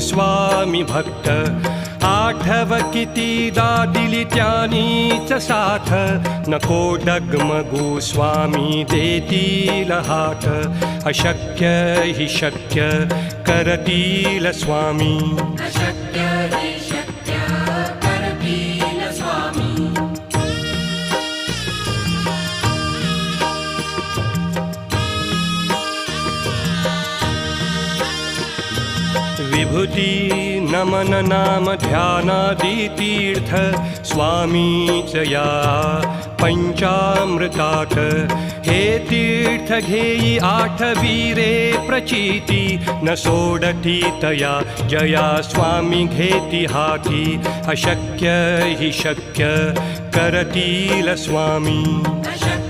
स्वामी भक्त आठव कितीदा दिली त्यानीच साथ नको डगमगू स्वामी देतील हात अशक्य हि शक्य करतील स्वामी अशक्य हि शक्य करतील स्वामी विभूती नमन नाम ध्यानादि तीर्थ स्वामीच या पंचामृतात हे तीर्थ घेई आठवीरे प्रचिती न सोडती तया जया स्वामी घेती हाती अशक्य हि शक्य करतील स्वामी अशक्य